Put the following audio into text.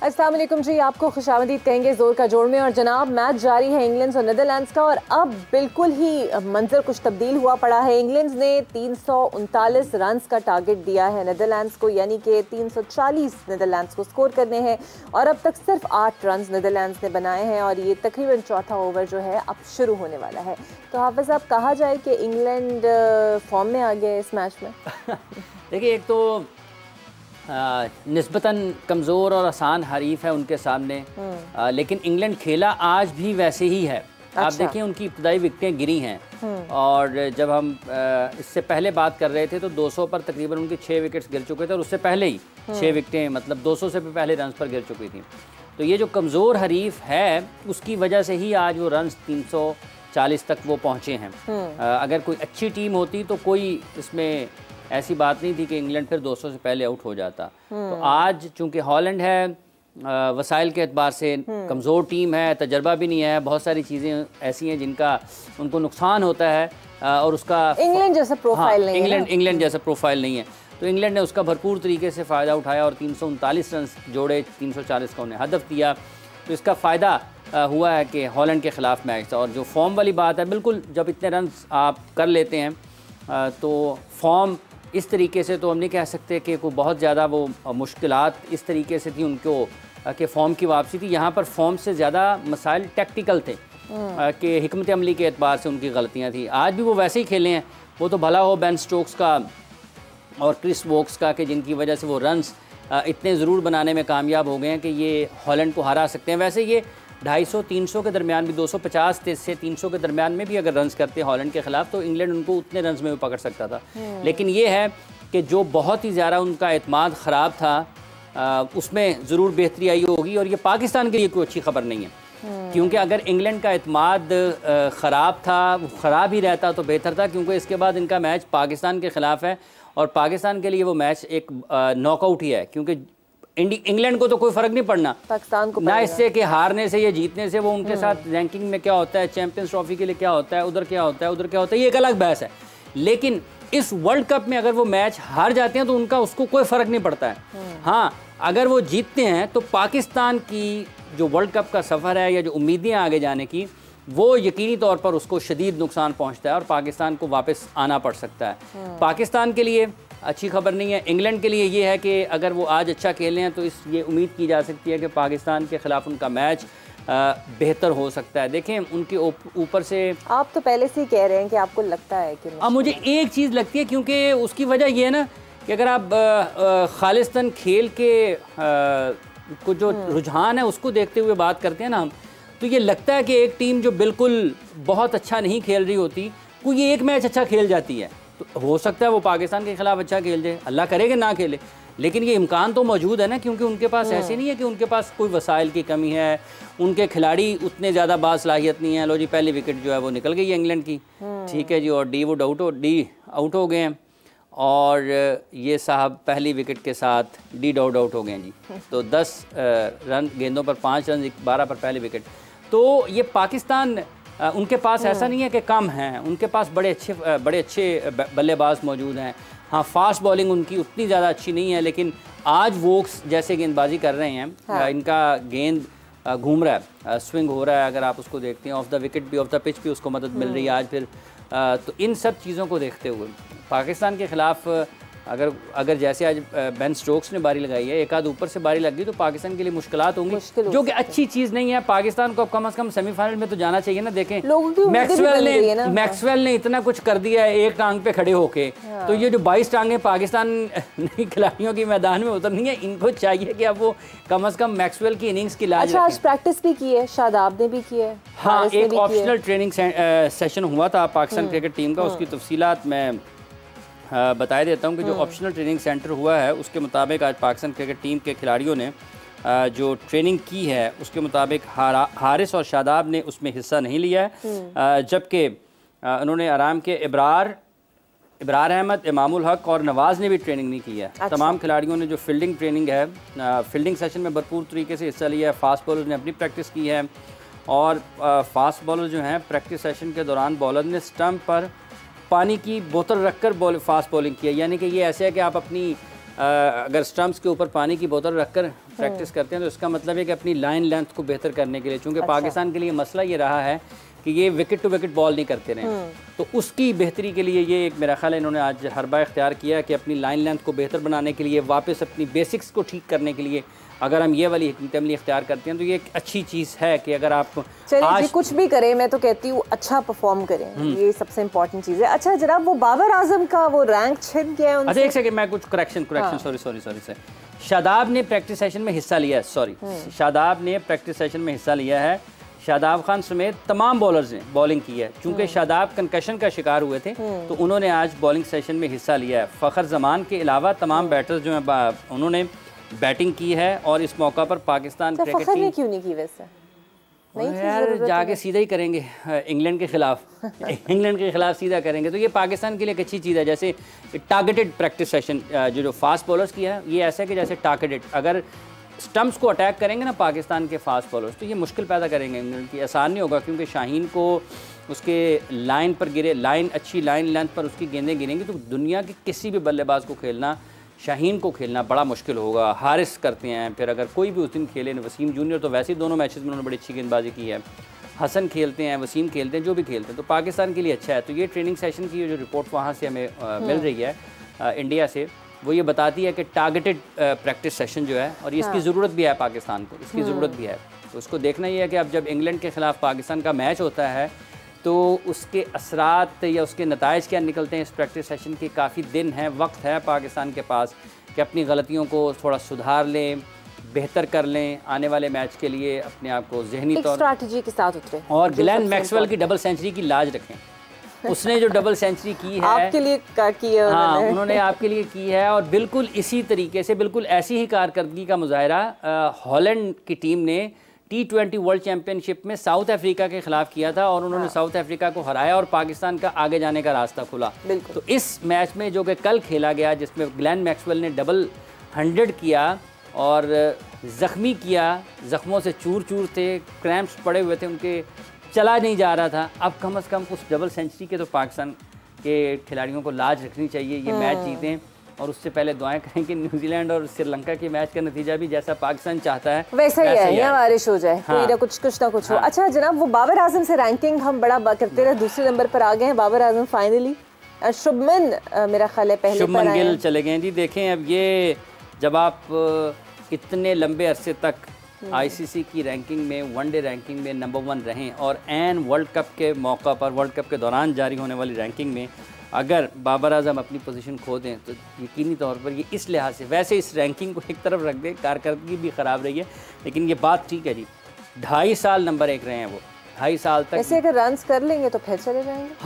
अस्सलाम वालेकुम जी, आपको खुशामदीद कहेंगे जोर का जोड़ में। और जनाब मैच जारी है इंग्लैंड और नीदरलैंड्स का, और अब बिल्कुल ही मंजर कुछ तब्दील हुआ पड़ा है। इंग्लैंड ने 339 रन का टारगेट दिया है नीदरलैंड्स को, यानी कि 340 नीदरलैंड्स को स्कोर करने हैं, और अब तक सिर्फ 8 रन नीदरलैंड्स ने बनाए हैं, और ये तकरीबन चौथा ओवर जो है अब शुरू होने वाला है। तो हाफिज साहब, कहा जाए कि इंग्लैंड फॉर्म में आ गया है इस मैच में? देखिए, एक तो निस्बतन कमज़ोर और आसान हरीफ है उनके सामने, लेकिन इंग्लैंड खेला आज भी वैसे ही है। अच्छा। आप देखिए, उनकी इब्तदाई विकेटें गिरी हैं, और जब हम इससे पहले बात कर रहे थे तो 200 पर तकरीबन उनके 6 विकेट्स गिर चुके थे, और उससे पहले ही 6 विकेटें, मतलब 200 से भी पहले रन पर गिर चुकी थी। तो ये जो कमज़ोर हरीफ है उसकी वजह से ही आज वो रन 340 तक वो पहुँचे हैं। अगर कोई अच्छी टीम होती तो कोई इसमें ऐसी बात नहीं थी कि इंग्लैंड फिर 200 से पहले आउट हो जाता। तो आज चूंकि हॉलैंड है, वसाइल के एतबार से कमज़ोर टीम है, तजर्बा भी नहीं है, बहुत सारी चीज़ें ऐसी हैं जिनका उनको नुकसान होता है, और उसका इंग्लैंड जैसा प्रोफाइल नहीं है। इंग्लैंड जैसा प्रोफाइल नहीं है, तो इंग्लैंड ने उसका भरपूर तरीके से फ़ायदा उठाया और 339 रन जोड़े, 340 का उन्हें हदफ दिया। तो इसका फ़ायदा हुआ है कि हॉलैंड के ख़िलाफ़ मैच था। और जो फॉर्म वाली बात है, बिल्कुल जब इतने रन आप कर लेते हैं तो फॉर्म इस तरीके से तो हम नहीं कह सकते कि कोई बहुत ज़्यादा वो मुश्किलात इस तरीके से थी उनको कि फ़ॉर्म की वापसी थी। यहाँ पर फॉर्म से ज़्यादा मसाइल टैक्टिकल थे कि हिकमत अमली के एतबार से उनकी गलतियाँ थी। आज भी वो वैसे ही खेले हैं। वो तो भला हो बेन स्टोक्स का और क्रिस वोक्स का, कि जिनकी वजह से वो रन्स इतने ज़रूर बनाने में कामयाब हो गए हैं कि ये हॉलैंड को हरा सकते हैं। वैसे ये 250-300 के दरमियान भी, 250 से 300 के दरमियान में भी अगर रन्स करते हॉलैंड के ख़िलाफ़ तो इंग्लैंड उनको उतने रन्स में भी पकड़ सकता था। लेकिन ये है कि जो बहुत ही ज़्यादा उनका एतमाद ख़राब था, उसमें ज़रूर बेहतरी आई होगी। और ये पाकिस्तान के लिए कोई अच्छी खबर नहीं है, क्योंकि अगर इंग्लैंड का एतमाद ख़राब था, ख़राब ही रहता तो बेहतर था, क्योंकि इसके बाद इनका मैच पाकिस्तान के ख़िलाफ़ है, और पाकिस्तान के लिए वो मैच एक नॉकआउट ही है, क्योंकि इंग्लैंड को तो कोई फ़र्क नहीं पड़ना पाकिस्तान को, ना इससे कि हारने से या जीतने से। वो उनके साथ रैंकिंग में क्या होता है, चैंपियंस ट्रॉफी के लिए क्या होता है, उधर क्या होता है, उधर क्या होता है, ये एक अलग बहस है। लेकिन इस वर्ल्ड कप में अगर वो मैच हार जाते हैं तो उनका उसको कोई फ़र्क नहीं पड़ता है। हाँ, अगर वो जीतते हैं तो पाकिस्तान की जो वर्ल्ड कप का सफ़र है या जो उम्मीदें आगे जाने की, वो यकीनी तौर पर उसको शदीद नुकसान पहुँचता है, और पाकिस्तान को वापस आना पड़ सकता है। पाकिस्तान के लिए अच्छी खबर नहीं है। इंग्लैंड के लिए ये है कि अगर वो आज अच्छा खेलें हैं तो ये उम्मीद की जा सकती है कि पाकिस्तान के ख़िलाफ़ उनका मैच बेहतर हो सकता है। देखें, उनके ऊपर से आप तो पहले से ही कह रहे हैं कि आपको लगता है कि अब मुझे एक चीज़ लगती है, क्योंकि उसकी वजह ये है ना कि अगर आप खालिस्तान खेल के को जो रुझान है उसको देखते हुए बात करते हैं ना हम, तो ये लगता है कि एक टीम जो बिल्कुल बहुत अच्छा नहीं खेल रही होती, कोई एक मैच अच्छा खेल जाती है, तो हो सकता है वो पाकिस्तान के ख़िलाफ़ अच्छा खेल जाए, अल्लाह करे कि ना खेले, लेकिन ये इम्कान तो मौजूद है ना, क्योंकि उनके पास ऐसे नहीं है कि उनके पास कोई वसाइल की कमी है, उनके खिलाड़ी उतने ज़्यादा बासलाहियत नहीं है। लो जी, पहली विकेट जो है वो निकल गई है इंग्लैंड की, ठीक है जी, और डी आउट हो गए हैं, और ये साहब पहली विकेट के साथ डी आउट हो गए हैं जी। तो 10 रन गेंदों पर 5 रन, 12 पर पहली विकेट। तो ये पाकिस्तान, उनके पास ऐसा नहीं है कि कम हैं, उनके पास बड़े अच्छे बल्लेबाज मौजूद हैं। हाँ, फास्ट बॉलिंग उनकी उतनी ज़्यादा अच्छी नहीं है, लेकिन आज वोक्स जैसे गेंदबाजी कर रहे हैं, हाँ। इनका गेंद घूम रहा है, स्विंग हो रहा है, अगर आप उसको देखते हैं, ऑफ द विकेट भी, ऑफ द पिच भी उसको मदद मिल रही है आज फिर। तो इन सब चीज़ों को देखते हुए पाकिस्तान के ख़िलाफ़ अगर जैसे आज बेन स्टोक्स ने बारी लगाई है, एक आध ऊपर से बारी लग गई तो पाकिस्तान के लिए मुश्किलात होंगी, जो कि अच्छी चीज़ नहीं है। पाकिस्तान को कम से कम सेमीफाइनल में तो जाना चाहिए ना। देखें, मैक्सवेल ने इतना कुछ कर दिया है एक टांग पे खड़े होके, तो ये जो 22 टांगें पाकिस्तान खिलाड़ियों की मैदान में उतरनी है, इनको चाहिए कि अब वो कम से कम मैक्सवेल की इनिंग्स की लाज रखें। आज प्रैक्टिस भी की है, शादाब ने भी की है। हाँ, एक ऑप्शनल ट्रेनिंग सेशन हुआ था पाकिस्तान क्रिकेट टीम का, उसकी तफसीलात मैं बता देता हूँ कि जो ऑप्शनल ट्रेनिंग सेंटर हुआ है उसके मुताबिक आज पाकिस्तान क्रिकेट टीम के खिलाड़ियों ने जो ट्रेनिंग की है उसके मुताबिक हारिस और शादाब ने उसमें हिस्सा नहीं लिया है, जबकि उन्होंने आराम के इब्रार अहमद, इमामुल हक और नवाज़ ने भी ट्रेनिंग नहीं की है। अच्छा। तमाम खिलाड़ियों ने जो फील्डिंग ट्रेनिंग है, फील्डिंग सेशन में भरपूर तरीके से हिस्सा लिया है। फास्ट बॉलर ने अपनी प्रैक्टिस की है, और फास्ट बॉलर जो हैं प्रैक्टिस सेशन के दौरान बॉलर ने स्टंप पर पानी की बोतल रखकर फास्ट बॉलिंग की है। यानी कि ये ऐसे है कि आप अपनी अगर स्टंप्स के ऊपर पानी की बोतल रखकर प्रैक्टिस करते हैं तो इसका मतलब है कि अपनी लाइन लेंथ को बेहतर करने के लिए, चूँकि पाकिस्तान के लिए मसला ये रहा है कि ये विकेट टू विकेट बॉल नहीं करते रहे, तो उसकी बेहतरी के लिए ये एक मेरा ख्याल है इन्होंने आज हरबा इख्तियार किया कि अपनी लाइन लेंथ को बेहतर बनाने के लिए, वापस अपनी बेसिक्स को ठीक करने के लिए अगर हम ये वाली हिकमत अमली इख्तियार करते हैं तो ये एक अच्छी चीज़ है कि अगर आप चलिए कुछ भी करें, मैं तो कहती हूँ अच्छा परफॉर्म करें, ये सबसे इम्पोर्टेंट चीज़ है। अच्छा जनाब, वो बाबर आजम का वो रैंक छिन गया है। अच्छा एक सेकंड, मैं कुछ करेक्शन सॉरी शादाब ने प्रैक्टिस सेशन में हिस्सा लिया है, शादाब ने प्रैक्टिस सेशन में हिस्सा लिया है। शादाब खान समेत तमाम बॉलर्स ने बॉलिंग की है, चूँकि शादाब कंकशन का शिकार हुए थे तो उन्होंने आज बॉलिंग सेशन में हिस्सा लिया है। फ़खर जमान के अलावा तमाम बैटर्स जो हैं उन्होंने बैटिंग की है और इस मौका पर पाकिस्तान क्रिकेट टीम ने क्यों नहीं की वैसे? यार जाके सीधा ही करेंगे इंग्लैंड के खिलाफ इंग्लैंड के खिलाफ सीधा करेंगे तो ये पाकिस्तान के लिए एक अच्छी चीज़ है। जैसे टारगेटेड प्रैक्टिस सेशन जो फास्ट बॉलर्स की है, ये ऐसा है कि जैसे टारगेटेड अगर स्टंप्स को अटैक करेंगे ना पाकिस्तान के फास्ट बॉलर्स तो ये मुश्किल पैदा करेंगे इंग्लैंड की, आसान नहीं होगा क्योंकि शाहीन को उसके लाइन पर गिरे, अच्छी लाइन लेंथ पर उसकी गेंदें गिरेंगी तो दुनिया के किसी भी बल्लेबाज को खेलना, शाहीन को खेलना बड़ा मुश्किल होगा। हारिस करते हैं, फिर अगर कोई भी उस दिन खेले, वसीम जूनियर तो वैसे ही दोनों मैचेस में उन्होंने बड़ी अच्छी गेंदबाजी की है, हसन खेलते हैं, वसीम खेलते हैं, जो भी खेलते हैं तो पाकिस्तान के लिए अच्छा है। तो ये ट्रेनिंग सेशन की जो रिपोर्ट वहाँ से हमें मिल रही है इंडिया से, वो ये बताती है कि टारगेटेड प्रैक्टिस सेशन जो है, और इसकी ज़रूरत भी है पाकिस्तान को, इसकी ज़रूरत भी है। तो उसको देखना ही है कि अब जब इंग्लैंड के ख़िलाफ़ पाकिस्तान का मैच होता है तो उसके असरात या उसके नताइज क्या निकलते हैं इस प्रैक्टिस सेशन के। काफ़ी दिन है, वक्त है पाकिस्तान के पास कि अपनी गलतियों को थोड़ा सुधार लें, बेहतर कर लें, आने वाले मैच के लिए अपने आप को जहनी तौर स्ट्रैटेजी के साथ उतरे और ग्लेन मैक्सवेल की डबल सेंचुरी की लाज रखें। उसने जो डबल सेंचुरी की है आपके लिए की है, हाँ उन्होंने आपके लिए की है, और बिल्कुल इसी तरीके से बिल्कुल ऐसी ही कारकर्दगी का मुजाहरा हॉलैंड की टीम ने T20 वर्ल्ड चैंपियनशिप में साउथ अफ्रीका के खिलाफ किया था और उन्होंने साउथ अफ्रीका को हराया और पाकिस्तान का आगे जाने का रास्ता खुला। तो इस मैच में जो कि कल खेला गया जिसमें ग्लेन मैक्सवेल ने डबल 100 किया और ज़ख्मी किया, ज़ख्मों से चूर चूर थे, क्रैम्प्स पड़े हुए थे उनके, चला नहीं जा रहा था, अब कम से कम उस डबल सेंचुरी के तो पाकिस्तान के खिलाड़ियों को लाज रखनी चाहिए, ये मैच जीतें। और उससे पहले दुआएं करें कि न्यूजीलैंड और श्रीलंका के मैच का नतीजा भी जैसा पाकिस्तान चाहता है वैसा ही है, या बारिश हो जाए, कोई ना कुछ हो। अच्छा जनाब, वो बाबर आजम से रैंकिंग हम बड़ा करते रहे, दूसरे नंबर पर आ गए हैं बाबर आजम फाइनली। शुभमन मेरा ख्याल है पहले शुभमन गिल चले गए जी। देखें अब ये जब आप इतने लंबे अरसे तक ICC की रैंकिंग में, वनडे रैंकिंग में नंबर 1 रहें और एन वर्ल्ड कप के मौका पर, वर्ल्ड कप के दौरान जारी होने वाली रैंकिंग में अगर बाबर आजम अपनी पोजीशन खो दें तो यकीनी तौर पर ये इस लिहाज से, वैसे इस रैंकिंग को एक तरफ रख दें, कारकर्दगी भी ख़राब रही है, लेकिन ये बात ठीक है जी, 2.5 साल नंबर 1 रहे हैं वो, 2.5 साल तक। ऐसे अगर रन्स कर लेंगे तो फिर चले जाएंगे।